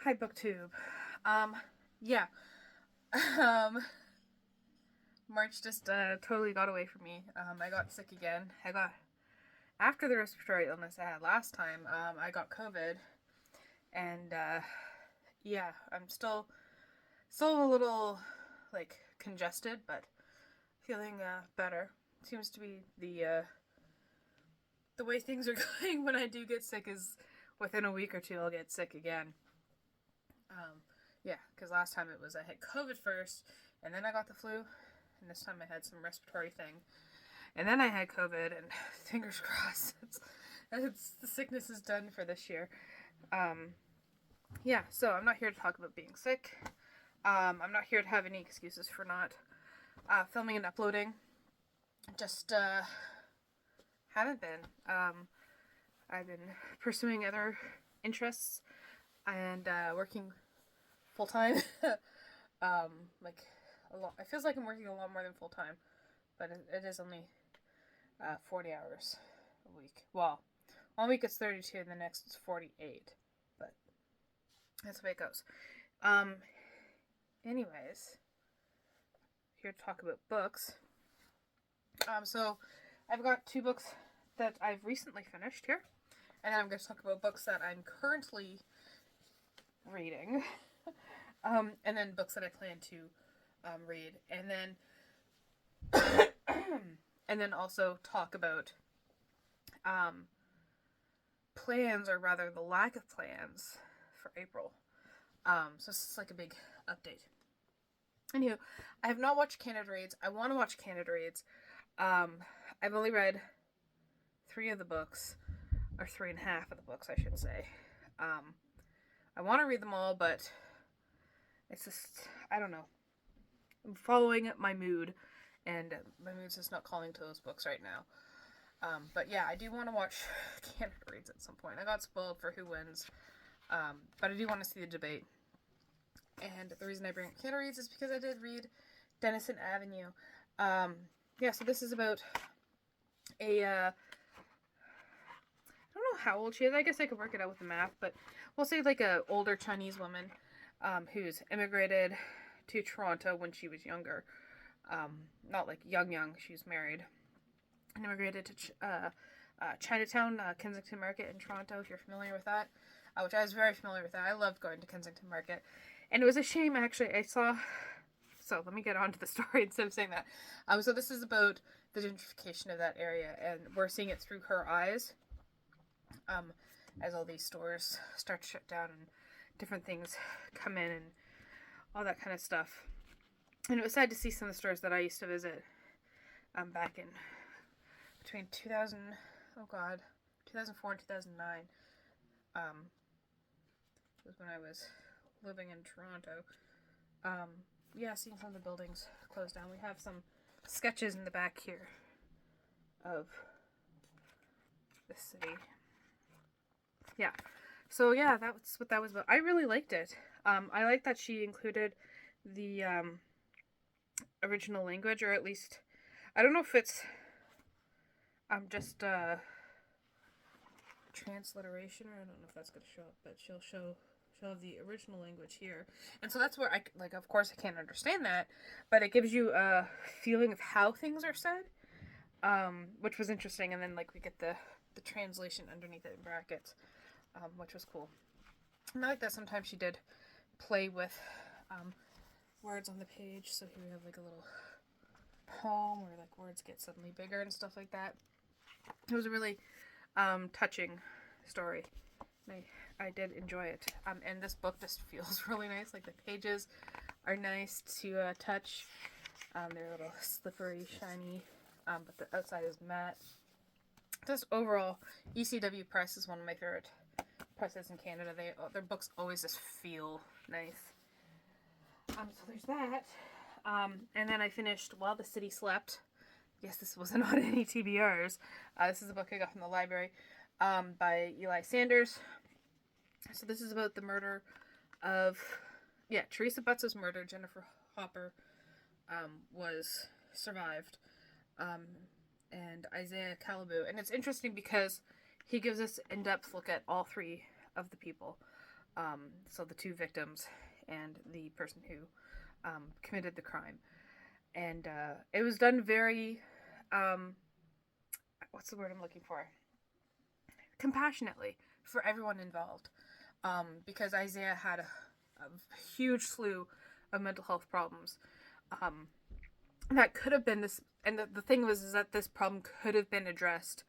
Hi, BookTube. Yeah. Um, March just totally got away from me. I got sick again. After the respiratory illness I had last time, I got COVID, and yeah, I'm still a little like congested, but feeling better. Seems to be the way things are going when I do get sick is within a week or two I'll get sick again. Um, yeah, because last time it was I had COVID first, and then I got the flu, and this time I had some respiratory thing, and then I had COVID, and fingers crossed, the sickness is done for this year. Um, yeah, so I'm not here to talk about being sick. I'm not here to have any excuses for not filming and uploading. Just haven't been. I've been pursuing other interests and working full time. Like a lot. It feels like I'm working a lot more than full time, but it is only 40 hours a week. Well, one week it's 32, and the next it's 48. But that's the way it goes. Um. Anyways, here to talk about books. So I've got two books that I've recently finished here, and I'm going to talk about books that I'm currently reading, and then books that I plan to read, and then also talk about plans, or rather the lack of plans for April. So this is like a big update. Anywho, I have not watched Canada Reads. I want to watch Canada Reads. I've only read 3 of the books, or 3.5 of the books, I should say. I want to read them all, but it's just, I don't know. I'm following my mood, and my mood's just not calling to those books right now. But yeah, I do want to watch Canada Reads at some point. I got spoiled for who wins, but I do want to see the debate. And the reason I bring up Canada Reads is because I did read Dennison Avenue. Yeah, so this is about a, I don't know how old she is. I guess I could work it out with the math, but we'll say like a older Chinese woman who's immigrated to Toronto when she was younger. Not like young. She's married. And immigrated to Chinatown, Kensington Market in Toronto, if you're familiar with that. Which I was very familiar with that. I loved going to Kensington Market. And it was a shame, actually. So let me get on to the story instead of saying that. So this is about the gentrification of that area, and we're seeing it through her eyes. As all these stores start to shut down and different things come in and all that kind of stuff. And it was sad to see some of the stores that I used to visit back in between 2004 and 2009. Was when I was living in Toronto. Yeah, seeing some of the buildings closed down. We have some sketches in the back here of the city. Yeah. So yeah, that's what that was about. I really liked it. I like that she included the original language, or at least I don't know if it's just transliteration, or I don't know if that's gonna show up, but she'll show the original language here. And so that's where I, like, of course I can't understand that, but it gives you a feeling of how things are said, which was interesting. And then like we get the translation underneath it in brackets, which was cool. And I like that sometimes she did play with words on the page. So here we have like a little poem where like words get suddenly bigger and stuff like that. It was a really touching story. I did enjoy it. And this book just feels really nice. Like the pages are nice to touch. They're a little slippery, shiny, but the outside is matte. Just overall, ECW Press is one of my favorite presses in Canada. Their books always just feel nice. So there's that. And then I finished While the City Slept. Yes, this wasn't on any TBRs. This is a book I got from the library by Eli Sanders. So this is about the murder of, Teresa Butts' murder. Jennifer Hopper was survived, and Isaiah Calaboo. And it's interesting because he gives us in-depth look at all 3 of the people. So the two victims and the person who committed the crime. And it was done very, what's the word I'm looking for? Compassionately for everyone involved. Because Isaiah had a huge slew of mental health problems. That could have been this, and the thing was is that this problem could have been addressed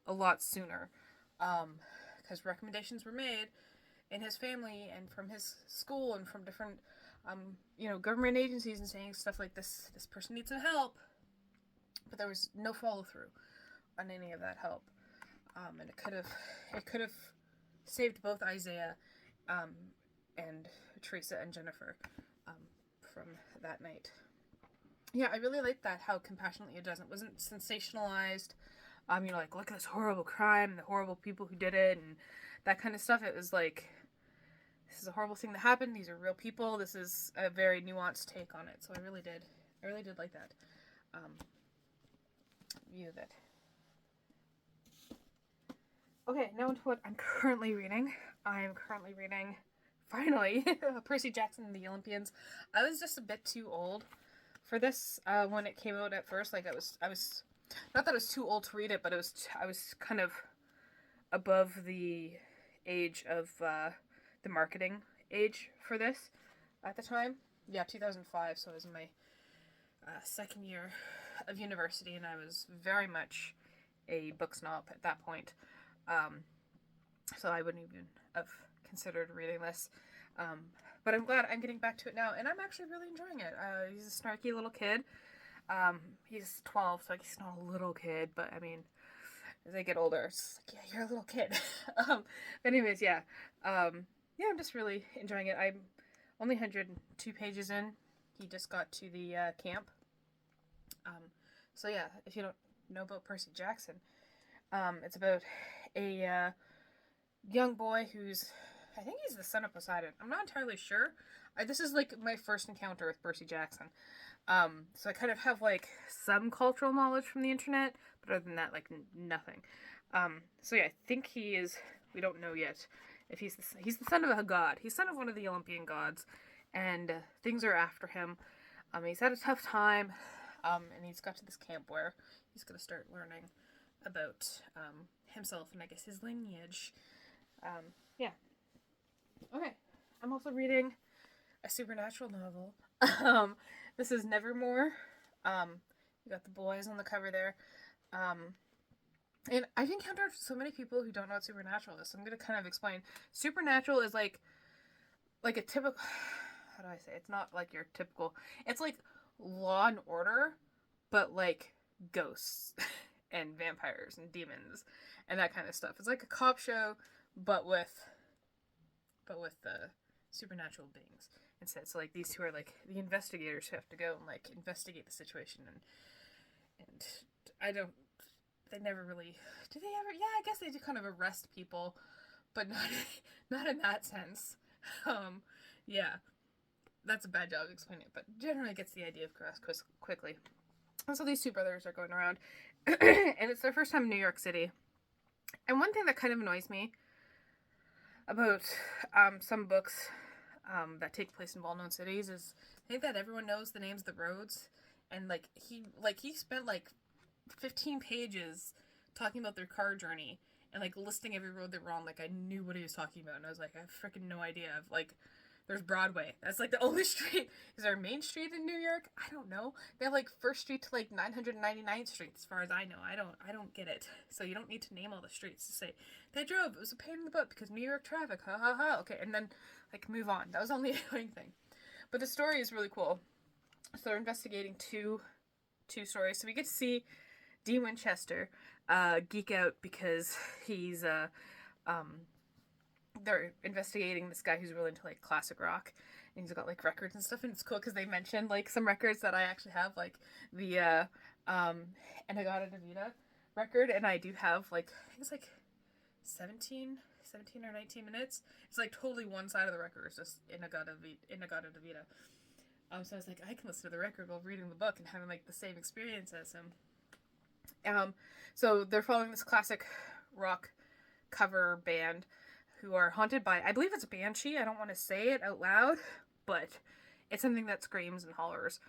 a lot sooner. Because recommendations were made in his family and from his school and from different government agencies, and saying stuff like this person needs some help, but there was no follow through on any of that help. And it could have saved both Isaiah and Teresa and Jennifer from that night. Yeah, I really liked that, how compassionately it does. It wasn't sensationalized. Like, look at this horrible crime, the horrible people who did it, and that kind of stuff. It was like, this is a horrible thing that happened. These are real people. This is a very nuanced take on it. So I really did like that view of it. Okay, now into what I'm currently reading. I am currently reading, finally, Percy Jackson and the Olympians. I was just a bit too old for this when it came out at first. Like, I was not that I was too old to read it, but I was kind of above the age of the marketing age for this at the time. Yeah, 2005, so I was in my second year of university, and I was very much a book snob at that point. So I wouldn't even have considered reading this. But I'm glad I'm getting back to it now, and I'm actually really enjoying it. He's a snarky little kid. He's 12, so he's not a little kid, but I mean, as I get older, it's like, yeah, you're a little kid. But anyways, yeah. Yeah, I'm just really enjoying it. I'm only 102 pages in. He just got to the camp. So yeah, if you don't know about Percy Jackson, it's about a young boy who's, I think he's the son of Poseidon. I'm not entirely sure. This is like my first encounter with Percy Jackson. So I kind of have like some cultural knowledge from the internet, but other than that, like nothing. So yeah, I think he is, we don't know yet if he's the son of a god. He's son of one of the Olympian gods, and things are after him. He's had a tough time, and he's got to this camp where he's going to start learning about himself and I guess his lineage. Yeah. Okay. I'm also reading a supernatural novel. This is Nevermore. You got the boys on the cover there. And I've encountered so many people who don't know what supernatural is, so I'm going to kind of explain. Supernatural is like a typical, how do I say? It's not like your typical, it's like Law and Order, but like ghosts and vampires and demons and that kind of stuff. It's like a cop show, but with the supernatural beings instead. So like these two are like the investigators who have to go and like investigate the situation, and they never really, do they ever? Yeah, I guess they do kind of arrest people, but not in that sense. Yeah, that's a bad job of explaining it, but generally gets the idea of grasp quickly. And so these two brothers are going around, and it's their first time in New York City. And one thing that kind of annoys me about some books that take place in well-known cities is I think that everyone knows the names of the roads, and he spent like 15 pages talking about their car journey and like listing every road they were on. Like I knew what he was talking about, and I was like, I have freaking no idea. Of like, there's Broadway. That's like the only street. Is there a main street in New York? I don't know. They have like First Street to like 999th Street, as far as I know. I don't get it. So you don't need to name all the streets to say they drove. It was a pain in the butt because New York traffic. Ha ha ha. Okay, and then like move on. That was the only annoying thing. But the story is really cool. So they're investigating two stories. So we get to see Dean Winchester geek out because he's they're investigating this guy who's really into like classic rock, and he's got like records and stuff, and it's cool because they mentioned like some records that I actually have, like the Inagata Davida record, and I do have like I think it's like 17 or 19 minutes. It's like totally one side of the record is just Inagata Davida. So I was like, I can listen to the record while reading the book and having like the same experience as him. So they're following this classic rock cover band who are haunted by, I believe it's a banshee. I don't want to say it out loud, but it's something that screams and hollers.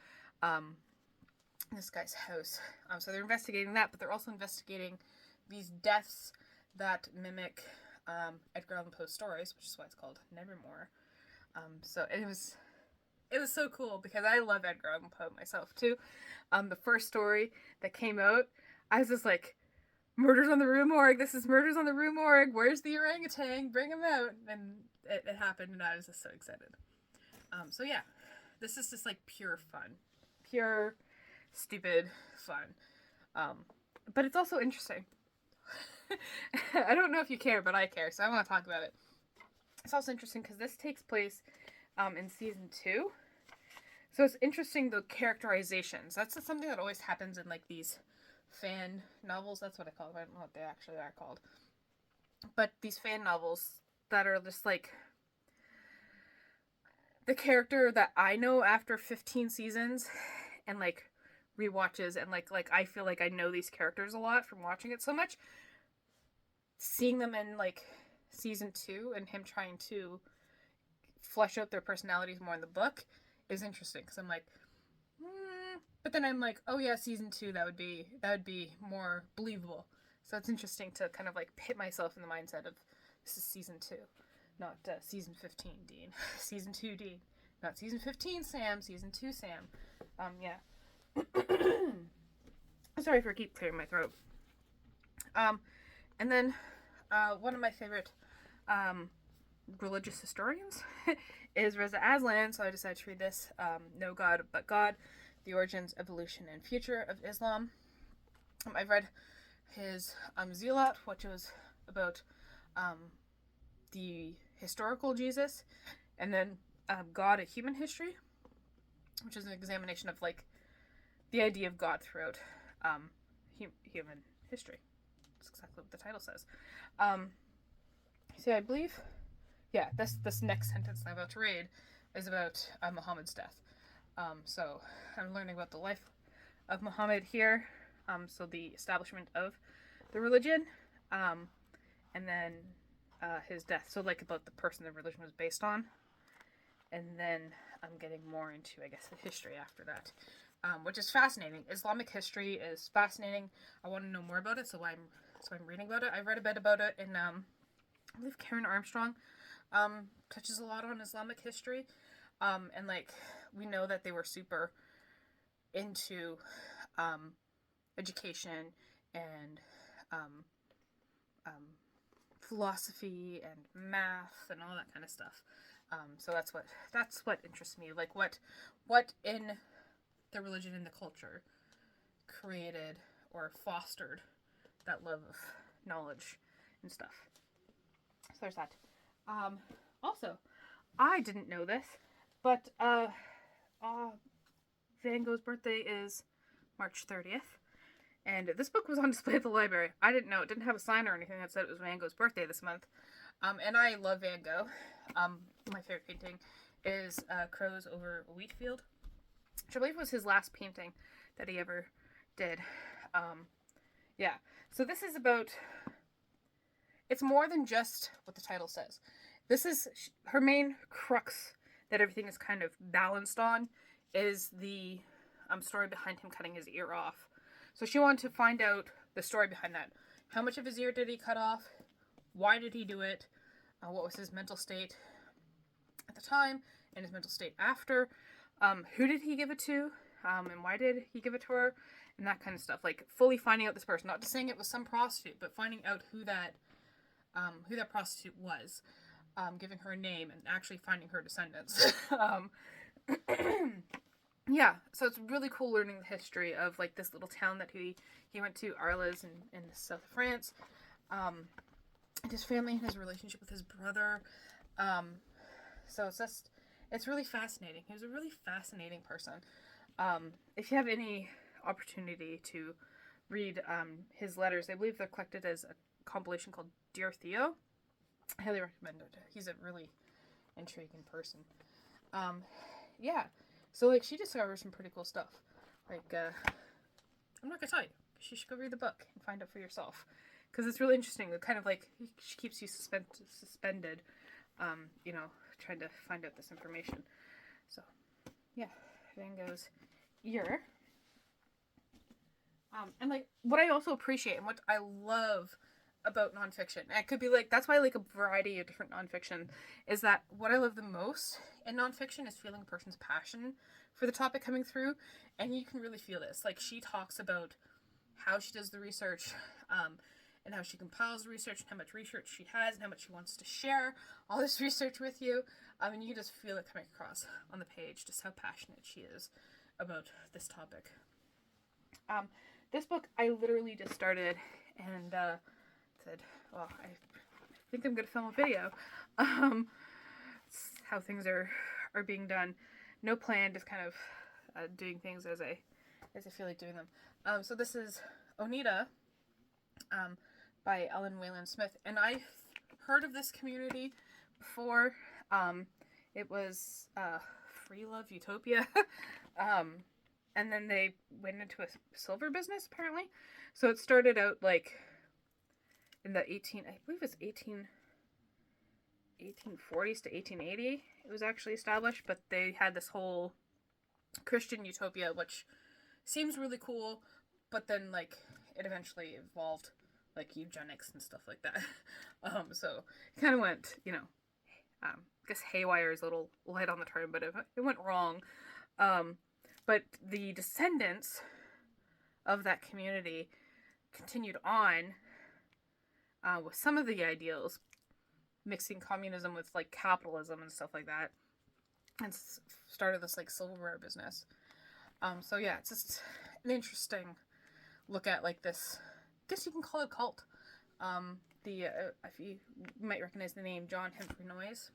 This guy's house. So they're investigating that, but they're also investigating these deaths that mimic Edgar Allan Poe's stories, which is why it's called Nevermore. So it was so cool because I love Edgar Allan Poe myself too. The first story that came out, I was just like, Murders on the Rue Morgue. This is Murders on the Rue Morgue. Where's the orangutan? Bring him out. And it happened, and I was just so excited. So yeah, this is just like pure fun. Pure, stupid fun. But it's also interesting. I don't know if you care, but I care, so I want to talk about it. It's also interesting because this takes place in season 2. So it's interesting, the characterizations. That's something that always happens in like these fan novels. That's what I call them. I don't know what they actually are called. But these fan novels that are just like the character that I know after 15 seasons and like rewatches, and like I feel like I know these characters a lot from watching it so much. Seeing them in like season 2 and him trying to flesh out their personalities more in the book is interesting because I'm like, but then I'm like, oh yeah, season 2, that would be more believable. So it's interesting to kind of like pit myself in the mindset of this is season 2, not season 15 Dean, season 2 Dean, not season 15 Sam, season 2 Sam. Yeah. Sorry for keep clearing my throat. And then one of my favorite religious historians is Reza Aslan, so I decided to read this, No God But God, The Origins, Evolution, and Future of Islam. I've read his Zealot, which was about the historical Jesus, and then God, A Human History, which is an examination of like the idea of God throughout human history. That's exactly what the title says. So I believe, yeah, this next sentence I'm about to read is about Muhammad's death. So I'm learning about the life of Muhammad here. So the establishment of the religion, and then his death. So like about the person the religion was based on. And then I'm getting more into, I guess, the history after that, which is fascinating. Islamic history is fascinating. I want to know more about it, so I'm reading about it. I read a bit about it in, I believe Karen Armstrong touches a lot on Islamic history. And like, we know that they were super into education and philosophy and math and all that kind of stuff. So that's what interests me. Like what in the religion and the culture created or fostered that love of knowledge and stuff. So there's that. Also, I didn't know this, but Van Gogh's birthday is March 30th. And this book was on display at the library. I didn't know. It didn't have a sign or anything that said it was Van Gogh's birthday this month. And I love Van Gogh. My favorite painting is Crows Over a Wheat Field, which I believe was his last painting that he ever did. Yeah. So this is about... It's more than just what the title says. This is... Her main crux that everything is kind of balanced on is the story behind him cutting his ear off. So she wanted to find out the story behind that. How much of his ear did he cut off? Why did he do it? What was his mental state at the time and his mental state after? Who did he give it to? And why did he give it to her? And that kind of stuff. Like, fully finding out this person. Not just saying it was some prostitute, but finding out who that prostitute was. Giving her a name and actually finding her descendants. Yeah, so it's really cool learning the history of like this little town that he went to, Arles, in the south of France. And his family and his relationship with his brother. So it's really fascinating. He was a really fascinating person. If you have any opportunity to read his letters, I believe they're collected as a compilation called Dear Theo. I highly recommend it. He's a really intriguing person. Yeah. So, like, she discovers some pretty cool stuff. Like, I'm not gonna tell you. You should go read the book and find out for yourself. because it's really interesting. It kind of like she keeps you suspended, you know, trying to find out this information. So, yeah, Vango's ear. And like what I also appreciate and what I love about nonfiction, and it could be like that's why I like a variety of different nonfiction, is that what I love the most in nonfiction is feeling a person's passion for the topic coming through, and you can really feel this. Like she talks about how she does the research, and how she compiles the research, and how much research she has, and how much she wants to share all this research with you. And you can just feel it coming across on the page, just how passionate she is about this topic. This book I literally just started and said, well, I think I'm going to film a video. It's how things are being done. No plan, just kind of doing things as I feel like doing them. So this is Onita by Ellen Wayland Smith. And I've heard of this community before. It was Free Love Utopia. And then they went into a silver business, apparently. So it started out like in the 1840s to 1880. It was actually established, but they had this whole Christian utopia, which seems really cool, but then like it eventually evolved like eugenics and stuff like that. So it kind of went, you know, I guess haywire is a little light on the term, but it went wrong. But the descendants of that community continued on with some of the ideals, mixing communism with like capitalism and stuff like that, and started this like silverware business. So yeah, it's just an interesting look at like this. I guess you can call it a cult. If you might recognize the name John Humphrey Noyes.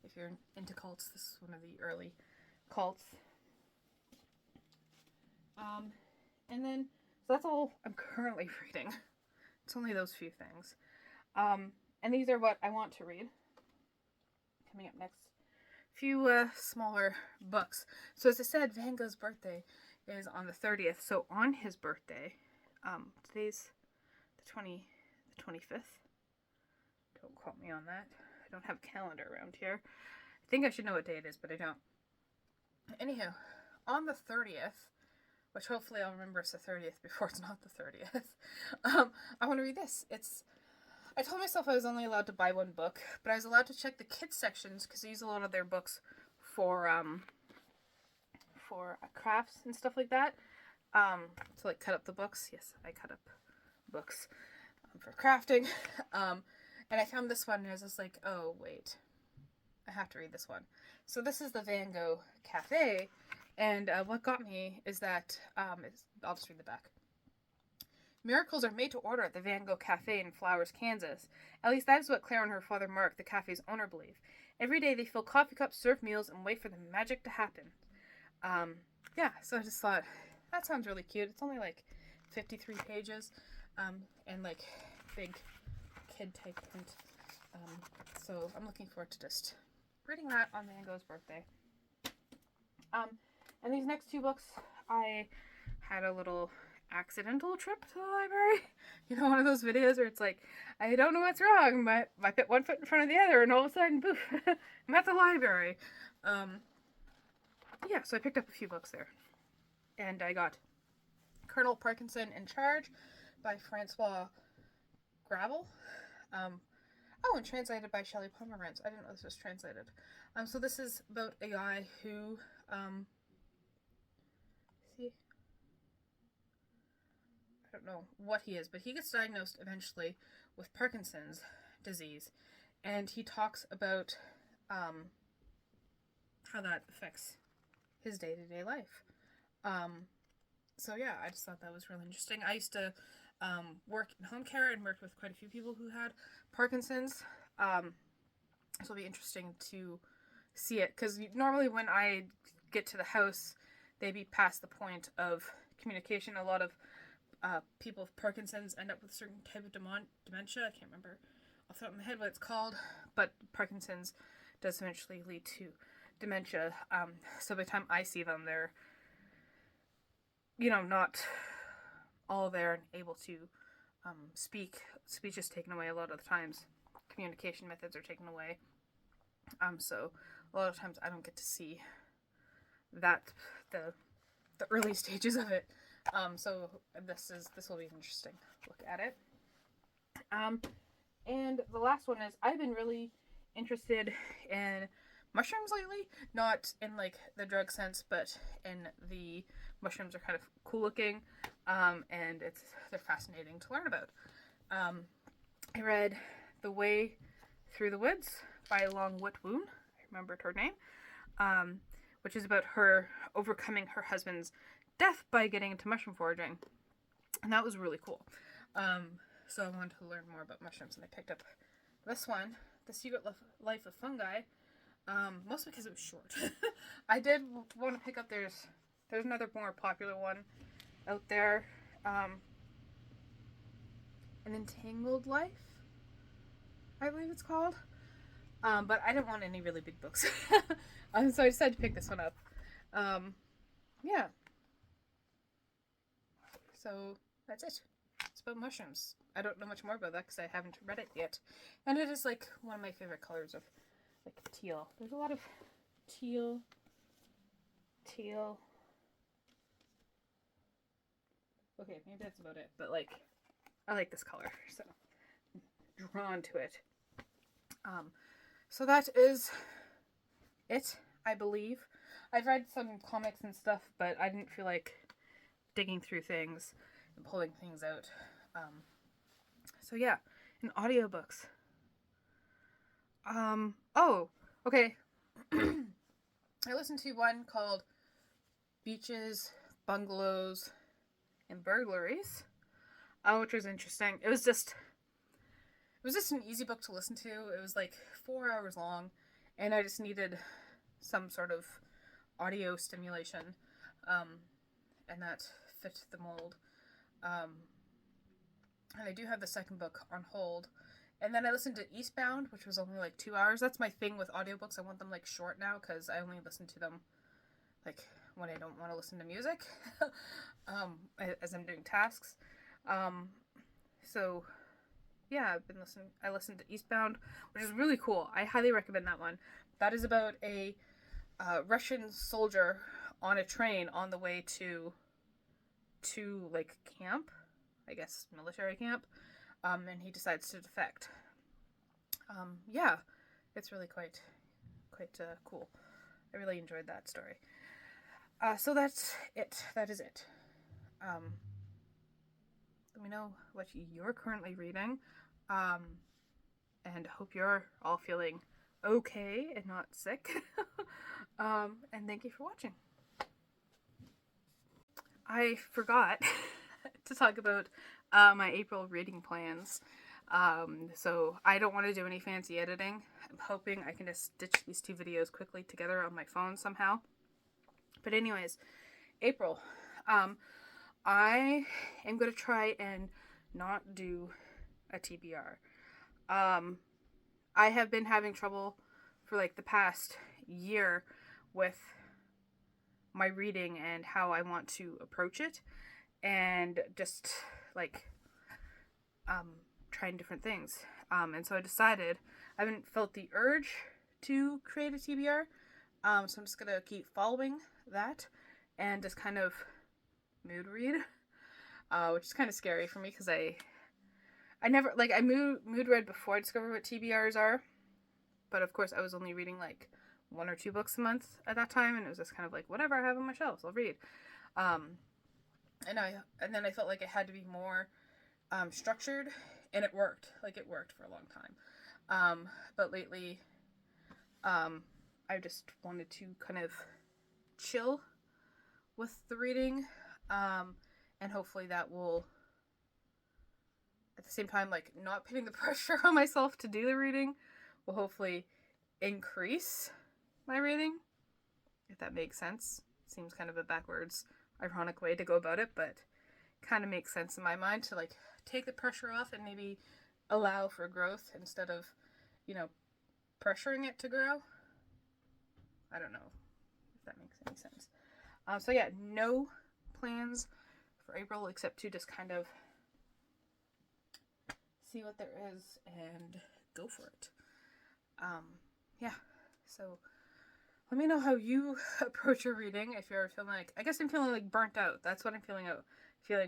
If you're into cults, this is one of the early cults. And then, so that's all I'm currently reading. It's only those few things. And these are what I want to read. Coming up next. Few smaller books. So as I said, Van Gogh's birthday is on the 30th. So on his birthday, today's the 25th. Don't quote me on that. I don't have a calendar around here. I think I should know what day it is, but I don't. Anyhow, on the 30th, which hopefully I'll remember it's the 30th before it's not the 30th, I want to read this. I told myself I was only allowed to buy one book, but I was allowed to check the kids sections because they use a lot of their books for crafts and stuff like that. To like cut up the books. Yes, I cut up books for crafting. And I found this one and I was just like, oh wait, I have to read this one. So this is the Vango Cafe, and what got me is that, I'll just read the back. Miracles are made to order at the Vango Cafe in Flowers, Kansas. At least that is what Claire and her father Mark, the cafe's owner, believe. Every day they fill coffee cups, serve meals, and wait for the magic to happen. Yeah, so I just thought, that sounds really cute. It's only like 53 pages, and like big kid type print. So I'm looking forward to just reading that on Vango's birthday. And these next two books, I had a little accidental trip to the library. You know, one of those videos where it's like, I don't know what's wrong, but I put one foot in front of the other, and all of a sudden, poof, I'm at the library. Yeah, so I picked up a few books there. And I got Colonel Perkinson in Charge by Francois Gravel. And translated by Shelley Pomerantz. I didn't know this was translated. So this is about a guy who, I don't know what he is, but he gets diagnosed eventually with Parkinson's disease. And he talks about, how that affects his day-to-day life. So yeah, I just thought that was really interesting. I used to work in home care and worked with quite a few people who had Parkinson's. So it'll be interesting to see it, because normally when I get to the house, they be past the point of communication. A lot of people with Parkinson's end up with a certain type of dementia. I can't remember off the top of my head what it's called, but Parkinson's does eventually lead to dementia. So by the time I see them, they're, you know, not all there and able to speech is taken away a lot of the times. Communication methods are taken away. So a lot of times I don't get to see that the early stages of it. So this will be an interesting look at it. And the last one is I've been really interested in mushrooms lately, not in like the drug sense, but in the mushrooms are kind of cool looking, and they're fascinating to learn about. I read The Way Through the Woods by Long Wit Woon. I remembered her name, which is about her overcoming her husband's death by getting into mushroom foraging, and that was really cool. So I wanted to learn more about mushrooms, and I picked up this one, The Secret Life of Fungi, mostly because it was short. I did want to pick up, there's another more popular one out there, An Entangled Life, I believe it's called. But I didn't want any really big books. So I decided to pick this one up. Yeah. So that's it. It's about mushrooms. I don't know much more about that because I haven't read it yet. And it is like one of my favorite colors of like teal. There's a lot of teal. Okay, maybe that's about it. But like, I like this color, so I'm drawn to it. So that is it, I believe. I've read some comics and stuff, but I didn't feel like digging through things and pulling things out. So yeah, and audiobooks. Oh, okay. I listened to one called Beaches, Bungalows, and Burglaries, which was interesting. It was just an easy book to listen to. It was like 4 hours long, and I just needed some sort of audio stimulation, and that fit the mold. And I do have the second book on hold. And then I listened to Eastbound, which was only like 2 hours. That's my thing with audiobooks. I want them like short now because I only listen to them like when I don't want to listen to music, as I'm doing tasks. So yeah, I listened to Eastbound, which is really cool. I highly recommend that one. That is about a Russian soldier on a train on the way to like camp, I guess military camp, and he decides to defect. Yeah, it's really quite cool. I really enjoyed that story. So that's it. That is it. Let me know what you're currently reading, and hope you're all feeling okay and not sick. And thank you for watching. I forgot to talk about my April reading plans. So I don't want to do any fancy editing. I'm hoping I can just stitch these two videos quickly together on my phone somehow. But anyways, April. I am going to try and not do a TBR. I have been having trouble for like the past year with my reading and how I want to approach it, and just like trying different things. And so I decided, I haven't felt the urge to create a TBR, so I'm just gonna keep following that and just kind of mood read, which is kind of scary for me because I never, like, I mood read before I discovered what TBRs are, but of course I was only reading like 1 or 2 books a month at that time, and it was just kind of like, whatever I have on my shelves, I'll read. And then I felt like it had to be more structured, and it worked. Like, it worked for a long time. But lately, I just wanted to kind of chill with the reading, and hopefully that will, at the same time, like, not putting the pressure on myself to do the reading will hopefully increase my reading, if that makes sense. Seems kind of a backwards, ironic way to go about it, but kind of makes sense in my mind to like take the pressure off and maybe allow for growth instead of, pressuring it to grow. I don't know if that makes any sense. So yeah, no plans for April except to just kind of see what there is and go for it. Yeah, so let me know how you approach your reading. If you're feeling like, I guess I'm feeling like burnt out. That's what I'm feeling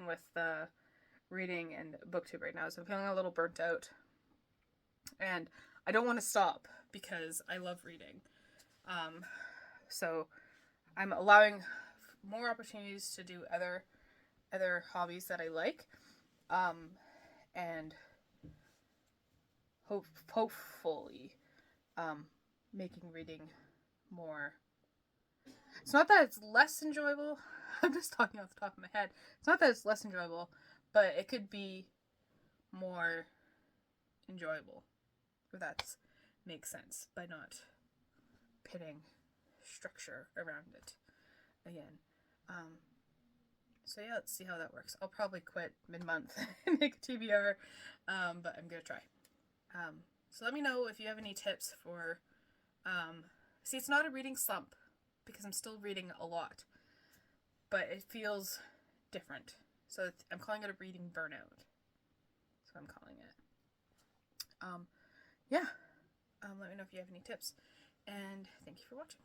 with reading and booktube right now. So I'm feeling a little burnt out, and I don't want to stop because I love reading. So I'm allowing more opportunities to do other hobbies that I like, and hopefully making reading more. It's not that it's less enjoyable. I'm just talking off the top of my head. It's not that it's less enjoyable, but it could be more enjoyable, if that makes sense, by not pitting structure around it again. So yeah, let's see how that works. I'll probably quit mid-month and make a TBR, but I'm gonna try. So let me know if you have any tips for, see, it's not a reading slump because I'm still reading a lot, but it feels different. So I'm calling it a reading burnout. That's what I'm calling it. Yeah. Let me know if you have any tips, and thank you for watching.